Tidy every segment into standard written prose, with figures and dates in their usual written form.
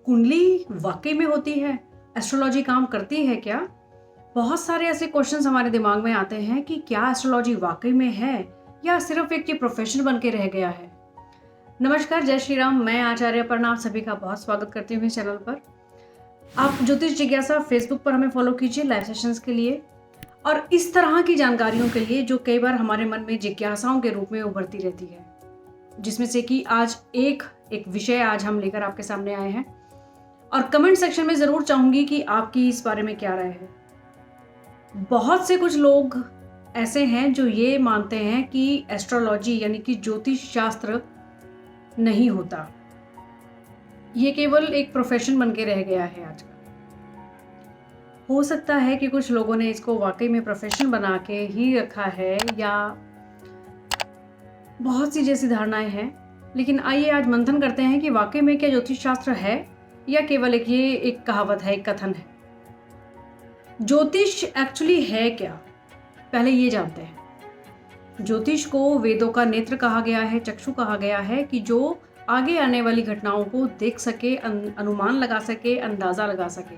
कुंडली वाकई में होती है? एस्ट्रोलॉजी काम करती है क्या? बहुत सारे ऐसे क्वेश्चंस हमारे दिमाग में आते हैं कि क्या एस्ट्रोलॉजी वाकई में है या सिर्फ एक ये प्रोफेशन बन के रह गया है। नमस्कार, जय श्री राम। मैं आचार्य अपर्णा आप सभी का बहुत स्वागत करती हूँ इस चैनल पर। आप ज्योतिष जिज्ञासा फेसबुक पर हमें फॉलो कीजिए लाइव सेशंस के लिए और इस तरह की जानकारियों के लिए जो कई बार हमारे मन में जिज्ञासाओं के रूप में उभरती रहती है, जिसमें से कि आज एक विषय आज हम लेकर आपके सामने आए हैं। और कमेंट सेक्शन में ज़रूर चाहूँगी कि आपकी इस बारे में क्या राय है। बहुत से कुछ लोग ऐसे हैं जो ये मानते हैं कि एस्ट्रोलॉजी यानी कि ज्योतिष शास्त्र नहीं होता, ये केवल एक प्रोफेशन बन के रह गया है आजकल। हो सकता है कि कुछ लोगों ने इसको वाकई में प्रोफेशन बना के ही रखा है या बहुत सी जैसी धारणाएं हैं, लेकिन आइए आज मंथन करते हैं कि वाकई में क्या ज्योतिष शास्त्र है या केवल एक कहावत है, एक कथन है। ज्योतिष एक्चुअली है क्या, पहले ये जानते हैं। ज्योतिष को वेदों का नेत्र कहा गया है, चक्षु कहा गया है कि जो आगे आने वाली घटनाओं को देख सके, अनुमान लगा सके, अंदाजा लगा सके।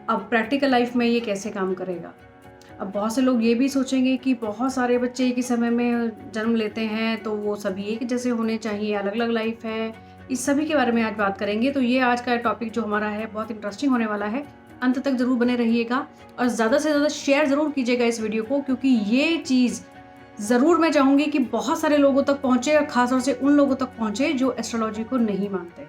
अब प्रैक्टिकल लाइफ में ये कैसे काम करेगा? अब बहुत से लोग ये भी सोचेंगे कि बहुत सारे बच्चे एक ही समय में जन्म लेते हैं तो वो सभी एक जैसे होने चाहिए, अलग अलग लाइफ है। इस सभी के बारे में आज बात करेंगे। तो ये आज का टॉपिक जो हमारा है बहुत इंटरेस्टिंग होने वाला है। अंत तक जरूर बने रहिएगा और ज़्यादा से ज़्यादा शेयर ज़रूर कीजिएगा इस वीडियो को, क्योंकि ये चीज़ ज़रूर मैं चाहूँगी कि बहुत सारे लोगों तक पहुँचे और ख़ासतौर से उन लोगों तक पहुँचे जो एस्ट्रोलॉजी को नहीं मानते।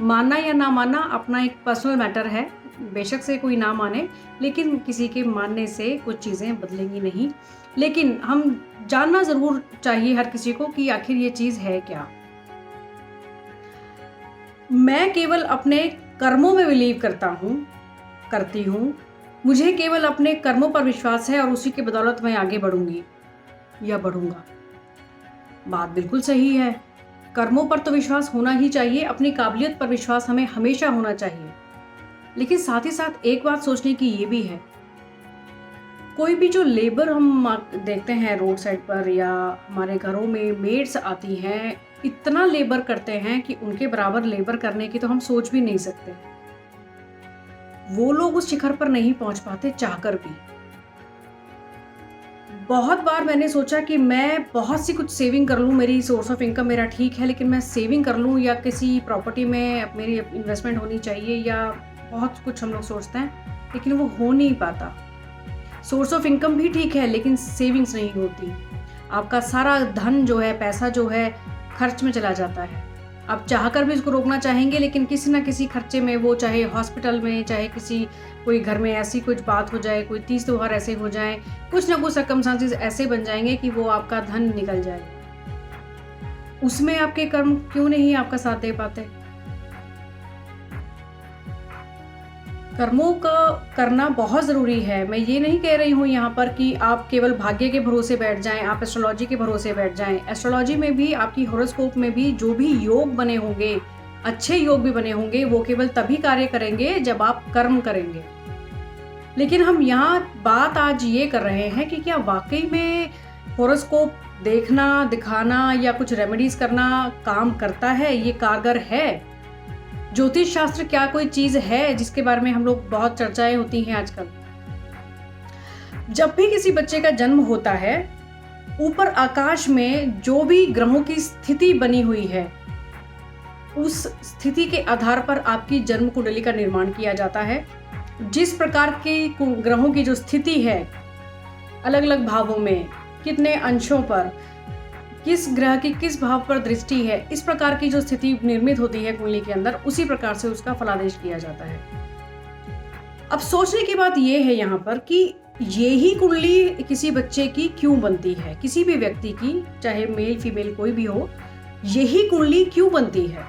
मानना या ना मानना अपना एक पर्सनल मैटर है, बेशक से कोई ना माने, लेकिन किसी के मानने से कुछ चीज़ें बदलेंगी नहीं। लेकिन हम जानना ज़रूर चाहिए हर किसी को कि आखिर ये चीज़ है क्या। मैं केवल अपने कर्मों में बिलीव करती हूँ। मुझे केवल अपने कर्मों पर विश्वास है और उसी के बदौलत मैं आगे बढ़ूंगी या बढ़ूंगा। बात बिल्कुल सही है, कर्मों पर तो विश्वास होना ही चाहिए, अपनी काबिलियत पर विश्वास हमें हमेशा होना चाहिए। लेकिन साथ ही साथ एक बात सोचने की ये भी है, कोई भी जो लेबर हम देखते हैं रोड साइड पर या हमारे घरों में मेड्स आती हैं, इतना लेबर करते हैं कि उनके बराबर लेबर करने की तो हम सोच भी नहीं सकते। वो लोग उस शिखर पर नहीं पहुंच पाते चाहकर भी। बहुत बार मैंने सोचा कि मैं बहुत सी कुछ सेविंग कर लूं, मेरी सोर्स ऑफ इनकम मेरा ठीक है, लेकिन मैं सेविंग कर लूं या किसी प्रॉपर्टी में मेरी इन्वेस्टमेंट होनी चाहिए या बहुत कुछ हम लोग सोचते हैं, लेकिन वो हो नहीं पाता। सोर्स ऑफ इनकम भी ठीक है लेकिन सेविंग्स नहीं होती। आपका सारा धन जो है, पैसा जो है, खर्च में चला जाता है। आप चाहकर भी इसको रोकना चाहेंगे लेकिन किसी ना किसी खर्चे में, वो चाहे हॉस्पिटल में, चाहे कोई घर में ऐसी कुछ बात हो जाए, कोई तीज त्योहार ऐसे हो जाए, कुछ ना कुछ सर्कमस्टांसेस ऐसे बन जाएंगे कि वो आपका धन निकल जाए। उसमें आपके कर्म क्यों नहीं आपका साथ दे पाते? कर्मों का करना बहुत ज़रूरी है। मैं ये नहीं कह रही हूँ यहाँ पर कि आप केवल भाग्य के भरोसे बैठ जाएं, आप एस्ट्रोलॉजी के भरोसे बैठ जाएं। एस्ट्रोलॉजी में भी, आपकी हॉरोस्कोप में भी जो भी योग बने होंगे, अच्छे योग भी बने होंगे, वो केवल तभी कार्य करेंगे जब आप कर्म करेंगे। लेकिन हम यहाँ बात आज ये कर रहे हैं कि क्या वाकई में हॉरोस्कोप देखना, दिखाना या कुछ रेमेडीज करना काम करता है, ये कारगर है? ज्योतिष शास्त्र क्या कोई चीज है जिसके बारे में हम लोग बहुत चर्चाएं होती हैं आजकल? जब भी किसी बच्चे का जन्म होता है, ऊपर आकाश में जो भी ग्रहों की स्थिति बनी हुई है, उस स्थिति के आधार पर आपकी जन्म कुंडली का निर्माण किया जाता है। जिस प्रकार की ग्रहों की जो स्थिति है, अलग अलग भावों में, कितने अंशों पर, किस ग्रह की किस भाव पर दृष्टि है, इस प्रकार की जो स्थिति निर्मित होती है कुंडली के अंदर, उसी प्रकार से उसका फलादेश किया जाता है। अब सोचने की बात यह है यहाँ पर कि ये ही कुंडली किसी बच्चे की क्यों बनती है, किसी भी व्यक्ति की, चाहे मेल फीमेल कोई भी हो, यही कुंडली क्यों बनती है?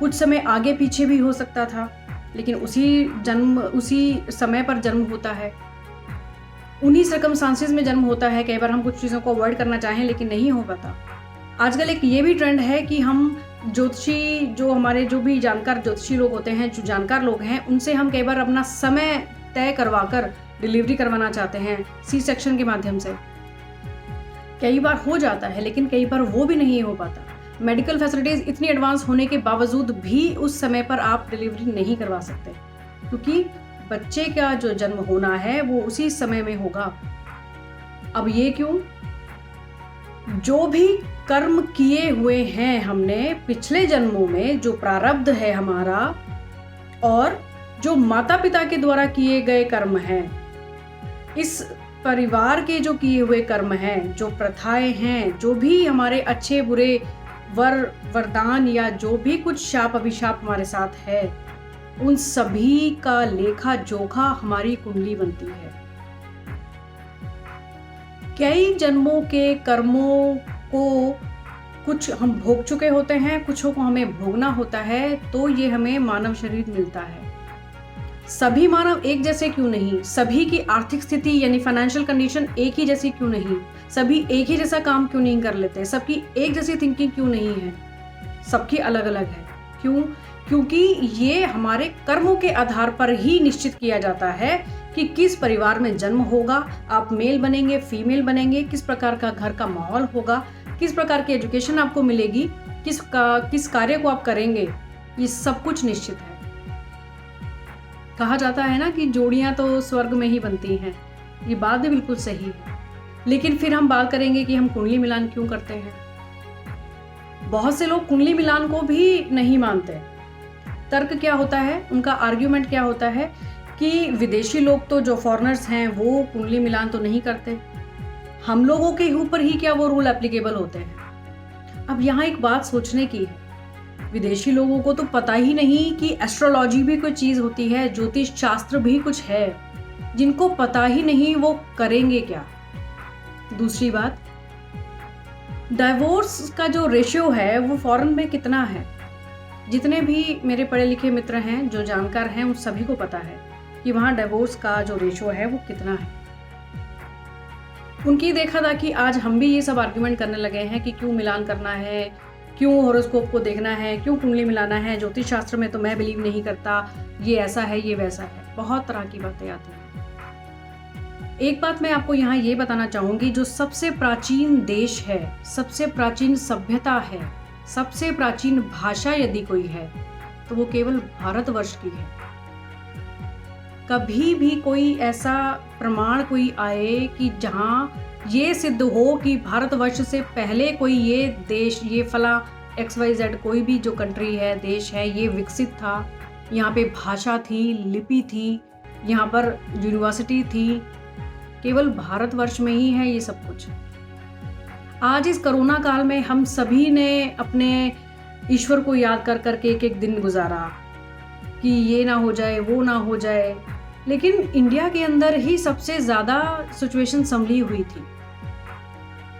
कुछ समय आगे पीछे भी हो सकता था, लेकिन उसी समय पर जन्म होता है, उन्हीं सर्कमस्टांसेस में जन्म होता है। कई बार हम कुछ चीज़ों को अवॉइड करना चाहें लेकिन नहीं हो पाता। आजकल एक ये भी ट्रेंड है कि हम ज्योतिषी, जो हमारे जो भी जानकार ज्योतिषी लोग होते हैं, जो जानकार लोग हैं, उनसे हम कई बार अपना समय तय करवाकर डिलीवरी करवाना चाहते हैं सी सेक्शन के माध्यम से। कई बार हो जाता है लेकिन कई बार वो भी नहीं हो पाता। मेडिकल फैसिलिटीज़ इतनी एडवांस होने के बावजूद भी उस समय पर आप डिलीवरी नहीं करवा सकते, क्योंकि बच्चे का जो जन्म होना है वो उसी समय में होगा। अब ये क्यों? जो भी कर्म किए हुए हैं हमने पिछले जन्मों में, जो प्रारब्ध है हमारा, और जो माता पिता के द्वारा किए गए कर्म हैं, इस परिवार के जो किए हुए कर्म हैं, जो प्रथाएं हैं, जो भी हमारे अच्छे बुरे वरदान या जो भी कुछ शाप अभिशाप हमारे साथ है, उन सभी का लेखा जोखा हमारी कुंडली बनती है। कई जन्मों के कर्मों को कुछ हम भोग चुके होते हैं, कुछों को हमें भोगना होता है, तो ये हमें मानव शरीर मिलता है। सभी मानव एक जैसे क्यों नहीं? सभी की आर्थिक स्थिति यानी फाइनेंशियल कंडीशन एक ही जैसी क्यों नहीं? सभी एक ही जैसा काम क्यों नहीं कर लेते? सबकी एक जैसी थिंकिंग क्यों नहीं है? सबकी अलग अलग है। क्यों? क्योंकि ये हमारे कर्मों के आधार पर ही निश्चित किया जाता है कि किस परिवार में जन्म होगा, आप मेल बनेंगे, फीमेल बनेंगे, किस प्रकार का घर का माहौल होगा, किस प्रकार की एजुकेशन आपको मिलेगी, किस कार्य को आप करेंगे, ये सब कुछ निश्चित है। कहा जाता है ना कि जोड़ियां तो स्वर्ग में ही बनती हैं, ये बात भी बिल्कुल सही है। लेकिन फिर हम बात करेंगे कि हम कुंडली मिलान क्यों करते हैं। बहुत से लोग कुंडली मिलान को भी नहीं मानते। तर्क क्या होता है, उनका आर्ग्यूमेंट क्या होता है कि विदेशी लोग तो, जो फॉरेनर्स हैं, वो कुंडली मिलान तो नहीं करते, हम लोगों के ऊपर ही क्या वो रूल एप्लीकेबल होते हैं। अब यहाँ एक बात सोचने की है, विदेशी लोगों को तो पता ही नहीं कि एस्ट्रोलॉजी भी कोई चीज़ होती है, ज्योतिष शास्त्र भी कुछ है। जिनको पता ही नहीं वो करेंगे क्या? दूसरी बात, डाइवोर्स का जो रेशियो है वो फॉरेन में कितना है? जितने भी मेरे पढ़े लिखे मित्र हैं, जो जानकार हैं, उन सभी को पता है कि वहाँ डाइवोर्स का जो रेशियो है वो कितना है। उनकी देखा था कि आज हम भी ये सब आर्ग्यूमेंट करने लगे हैं कि क्यों मिलान करना है, क्यों हॉरोस्कोप को देखना है, क्यों कुंडली मिलाना है, ज्योतिष शास्त्र में तो मैं बिलीव नहीं करता, ये ऐसा है, ये वैसा है, बहुत तरह की बातें आती हैं। एक बात मैं आपको यहाँ ये बताना चाहूँगी, जो सबसे प्राचीन देश है, सबसे प्राचीन सभ्यता है, सबसे प्राचीन भाषा यदि कोई है तो वो केवल भारतवर्ष की है। कभी भी कोई ऐसा प्रमाण कोई आए कि जहाँ ये सिद्ध हो कि भारतवर्ष से पहले कोई ये देश, ये फला XYZ कोई भी जो कंट्री है, देश है, ये विकसित था, यहाँ पे भाषा थी, लिपि थी, यहाँ पर यूनिवर्सिटी थी, केवल भारतवर्ष में ही है ये सब कुछ। आज इस कोरोना काल में हम सभी ने अपने ईश्वर को याद कर करके एक एक दिन गुजारा कि ये ना हो जाए, वो ना हो जाए, लेकिन इंडिया के अंदर ही सबसे ज़्यादा सिचुएशन संभली हुई थी।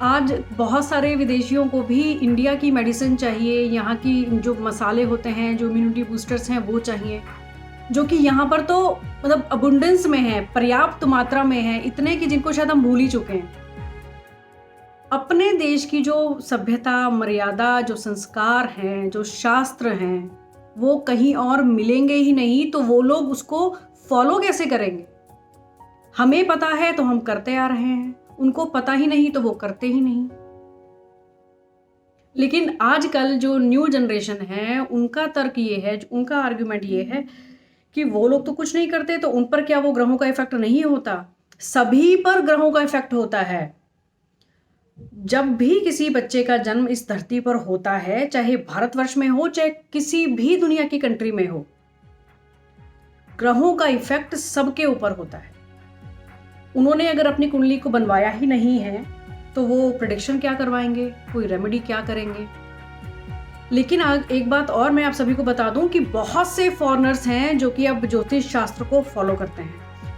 आज बहुत सारे विदेशियों को भी इंडिया की मेडिसिन चाहिए, यहाँ की जो मसाले होते हैं, जो इम्यूनिटी बूस्टर्स हैं वो चाहिए, जो कि यहाँ पर तो मतलब अबुंडेंस में है, पर्याप्त मात्रा में है, इतने कि जिनको शायद हम भूल ही चुके हैं। अपने देश की जो सभ्यता, मर्यादा, जो संस्कार हैं, जो शास्त्र हैं, वो कहीं और मिलेंगे ही नहीं, तो वो लोग उसको फॉलो कैसे करेंगे? हमें पता है तो हम करते आ रहे हैं, उनको पता ही नहीं तो वो करते ही नहीं। लेकिन आजकल जो न्यू जनरेशन है, उनका तर्क ये है, उनका आर्ग्यूमेंट ये है कि वो लोग तो कुछ नहीं करते, तो उन पर क्या वो ग्रहों का इफेक्ट नहीं होता? सभी पर ग्रहों का इफेक्ट होता है। जब भी किसी बच्चे का जन्म इस धरती पर होता है, चाहे भारतवर्ष में हो, चाहे किसी भी दुनिया की कंट्री में हो, ग्रहों का इफेक्ट सबके ऊपर होता है। उन्होंने अगर अपनी कुंडली को बनवाया ही नहीं है तो वो प्रेडिक्शन क्या करवाएंगे, कोई रेमेडी क्या करेंगे? लेकिन एक बात और मैं आप सभी को बता दूं कि बहुत से फॉरेनर्स हैं जो कि अब ज्योतिष शास्त्र को फॉलो करते हैं,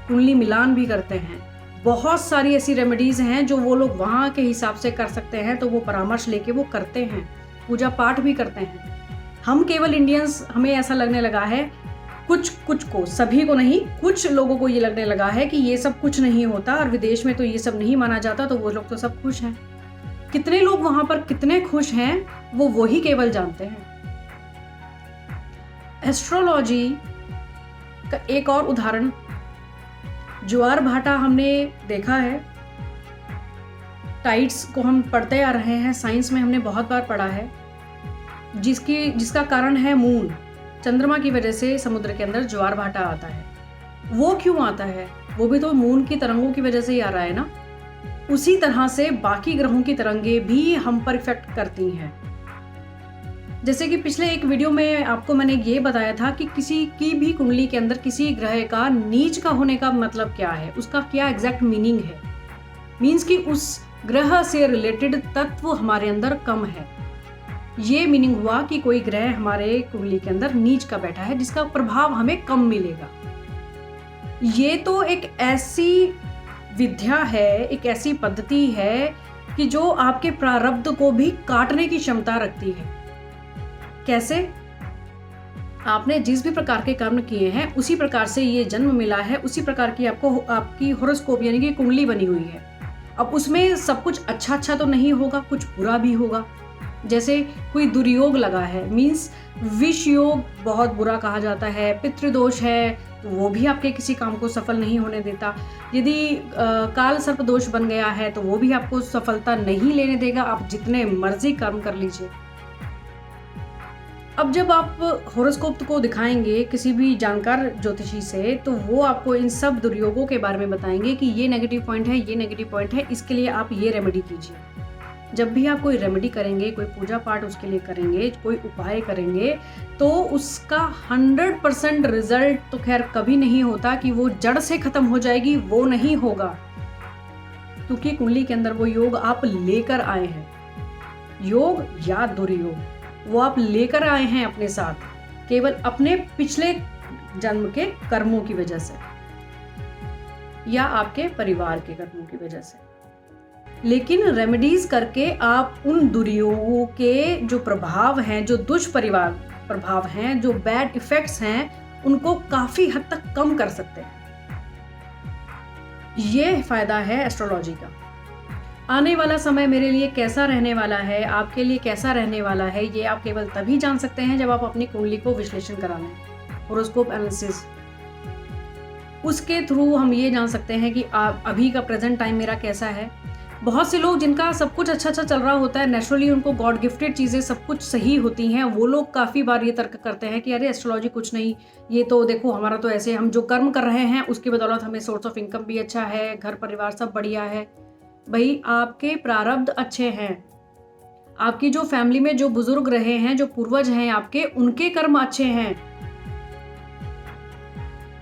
कुंडली मिलान भी करते हैं। बहुत सारी ऐसी रेमेडीज हैं जो वो लोग वहाँ के हिसाब से कर सकते हैं, तो वो परामर्श लेके वो करते हैं, पूजा पाठ भी करते हैं। हम केवल इंडियंस, हमें ऐसा लगने लगा है, कुछ को, सभी को नहीं, कुछ लोगों को ये लगने लगा है कि ये सब कुछ नहीं होता और विदेश में तो ये सब नहीं माना जाता, तो वो लोग तो सब खुश हैं। कितने लोग वहां पर कितने खुश हैं वो वही केवल जानते हैं। एस्ट्रोलॉजी का एक और उदाहरण, ज्वार भाटा हमने देखा है, टाइड्स को हम पढ़ते आ रहे हैं, साइंस में हमने बहुत बार पढ़ा है जिसका कारण है मून। चंद्रमा की वजह से समुद्र के अंदर ज्वार भाटा आता है। वो क्यों आता है? वो भी तो मून की तरंगों की वजह से ही आ रहा है ना। उसी तरह से बाकी ग्रहों की तरंगे भी हम पर इफेक्ट करती हैं। जैसे कि पिछले एक वीडियो में आपको मैंने ये बताया था कि किसी की भी कुंडली के अंदर किसी ग्रह का नीच का होने का मतलब क्या है, उसका क्या एग्जैक्ट मीनिंग है। मीन्स कि उस ग्रह से रिलेटेड तत्व हमारे अंदर कम है। ये मीनिंग हुआ कि कोई ग्रह हमारे कुंडली के अंदर नीच का बैठा है जिसका प्रभाव हमें कम मिलेगा। ये तो एक ऐसी विद्या है, एक ऐसी पद्धति है कि जो आपके प्रारब्ध को भी काटने की क्षमता रखती है। कैसे? आपने जिस भी प्रकार के कर्म किए हैं उसी प्रकार से ये जन्म मिला है, उसी प्रकार की आपकी हॉरोस्कोप यानी कि कुंडली बनी हुई है। अब उसमें सब कुछ अच्छा तो नहीं होगा, कुछ बुरा भी होगा। जैसे कोई दुर्योग लगा है, मीन्स विष योग बहुत बुरा कहा जाता है। पितृदोष है तो वो भी आपके किसी काम को सफल नहीं होने देता। यदि काल सर्प दोष बन गया है तो वो भी आपको सफलता नहीं लेने देगा, आप जितने मर्जी कर्म कर लीजिए। अब जब आप हॉरोस्कोप को दिखाएंगे किसी भी जानकार ज्योतिषी से, तो वो आपको इन सब दुर्योगों के बारे में बताएंगे कि ये नेगेटिव पॉइंट है, ये नेगेटिव पॉइंट है, इसके लिए आप ये रेमेडी कीजिए। जब भी आप कोई रेमेडी करेंगे, कोई पूजा पाठ उसके लिए करेंगे, कोई उपाय करेंगे, तो उसका 100% रिजल्ट तो खैर कभी नहीं होता कि वो जड़ से खत्म हो जाएगी, वो नहीं होगा। क्योंकि कुंडली के अंदर वो योग आप लेकर आए हैं, योग या दुर्योग, वो आप लेकर आए हैं अपने साथ, केवल अपने पिछले जन्म के कर्मों की वजह से या आपके परिवार के कर्मों की वजह से। लेकिन रेमेडीज करके आप उन दुर्योगों के जो प्रभाव हैं, जो दुष्परिवार प्रभाव हैं, जो बैड इफेक्ट्स हैं, उनको काफी हद तक कम कर सकते हैं। ये फायदा है एस्ट्रोलॉजी का। आने वाला समय मेरे लिए कैसा रहने वाला है, आपके लिए कैसा रहने वाला है, ये आप केवल तभी जान सकते हैं जब आप अपनी कुंडली को विश्लेषण कराएं, हॉरोस्कोप एनालिसिस। उसके थ्रू हम ये जान सकते हैं कि आप अभी का प्रेजेंट टाइम मेरा कैसा है। बहुत से लोग जिनका सब कुछ अच्छा चल रहा होता है, नेचुरली उनको गॉड गिफ्टेड चीज़ें सब कुछ सही होती हैं, वो लोग काफ़ी बार ये तर्क करते हैं कि अरे एस्ट्रोलॉजी कुछ नहीं, ये तो देखो हमारा तो ऐसे, हम जो कर्म कर रहे हैं उसकी बदौलत हमें सोर्स ऑफ इनकम भी अच्छा है, घर परिवार सब बढ़िया है। भाई, आपके प्रारब्ध अच्छे हैं, आपकी जो फैमिली में जो बुजुर्ग रहे हैं, जो पूर्वज हैं आपके, उनके कर्म अच्छे हैं।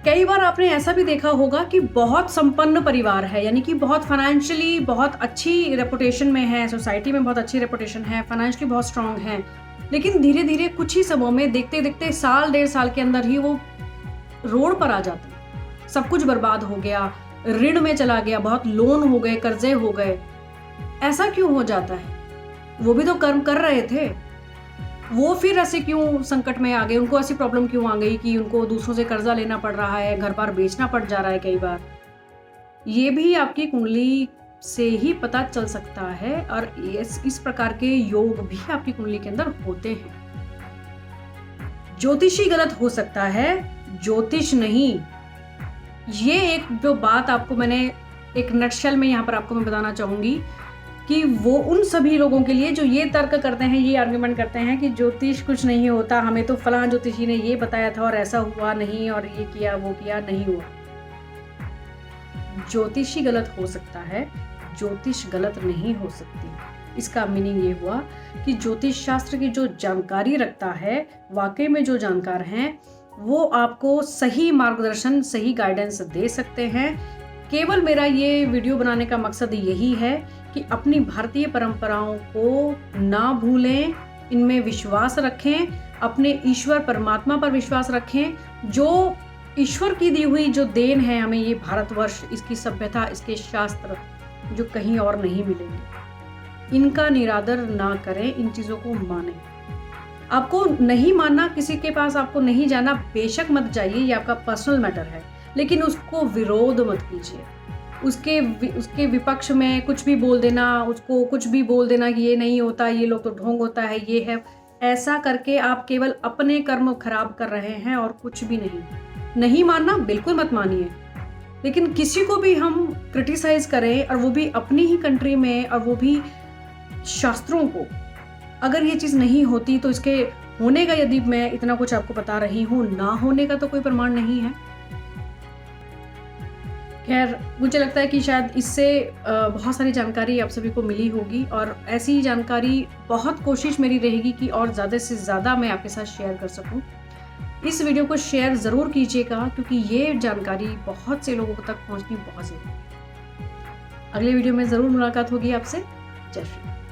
कई बार आपने ऐसा भी देखा होगा कि बहुत संपन्न परिवार है, यानी कि बहुत फाइनेंशियली बहुत अच्छी रेपुटेशन में है, सोसाइटी में बहुत अच्छी रेपुटेशन है, फाइनेंशियली बहुत स्ट्रांग है, लेकिन धीरे धीरे कुछ ही समय में, देखते देखते साल 1.5 साल के अंदर ही वो रोड पर आ जाते हैं। सब कुछ बर्बाद हो गया, ऋण में चला गया, बहुत लोन हो गए, कर्जे हो गए। ऐसा क्यों हो जाता है? वो भी तो कर्म कर रहे थे, वो फिर ऐसे क्यों संकट में आ गए? उनको ऐसी प्रॉब्लम क्यों आ गई कि उनको दूसरों से कर्जा लेना पड़ रहा है, घर बार बेचना पड़ जा रहा है कई बार? ये भी आपकी कुंडली से ही पता चल सकता है, और इस प्रकार के योग भी आपकी कुंडली के अंदर होते हैं। ज्योतिषी गलत हो सकता है, ज्योतिष नहीं। ये एक जो बात आपको मैंने एक नटशेल में यहाँ पर आपको मैं बताना चाहूंगी कि वो उन सभी लोगों के लिए जो ये तर्क करते हैं, ये आर्ग्यूमेंट करते हैं कि ज्योतिष कुछ नहीं होता, हमें तो फलां ज्योतिषी ने ये बताया था और ऐसा हुआ नहीं, और ये किया वो किया, नहीं हुआ। ज्योतिषी गलत हो सकता है, ज्योतिष गलत नहीं हो सकती। इसका मीनिंग ये हुआ कि ज्योतिष शास्त्र की जो जानकारी रखता है, वाकई में जो जानकार हैं, वो आपको सही मार्गदर्शन, सही गाइडेंस दे सकते हैं। केवल मेरा ये वीडियो बनाने का मकसद यही है कि अपनी भारतीय परंपराओं को ना भूलें, इनमें विश्वास रखें, अपने ईश्वर परमात्मा पर विश्वास रखें। जो ईश्वर की दी हुई जो देन है हमें, ये भारतवर्ष, इसकी सभ्यता, इसके शास्त्र जो कहीं और नहीं मिलेंगे, इनका निरादर ना करें, इन चीज़ों को मानें। आपको नहीं मानना, किसी के पास आपको नहीं जाना, बेशक मत जाइए, ये आपका पर्सनल मैटर है, लेकिन उसको विरोध मत कीजिए। उसके विपक्ष में कुछ भी बोल देना, उसको कुछ भी बोल देना कि ये नहीं होता, ये लोग तो ढोंग होता है, ये है, ऐसा करके आप केवल अपने कर्म खराब कर रहे हैं और कुछ भी नहीं। नहीं मानना, बिल्कुल मत मानिए, लेकिन किसी को भी हम क्रिटिसाइज करें, और वो भी अपनी ही कंट्री में, और वो भी शास्त्रों को, अगर ये चीज़ नहीं होती तो इसके होने का, यदि मैं इतना कुछ आपको बता रही हूँ, ना होने का तो कोई प्रमाण नहीं है। खैर, मुझे लगता है कि शायद इससे बहुत सारी जानकारी आप सभी को मिली होगी, और ऐसी जानकारी बहुत कोशिश मेरी रहेगी कि और ज़्यादा से ज़्यादा मैं आपके साथ शेयर कर सकूं। इस वीडियो को शेयर ज़रूर कीजिएगा, क्योंकि ये जानकारी बहुत से लोगों तक पहुंचनी बहुत ज़रूरी है। अगले वीडियो में ज़रूर मुलाकात होगी आपसे। जय श्री राम।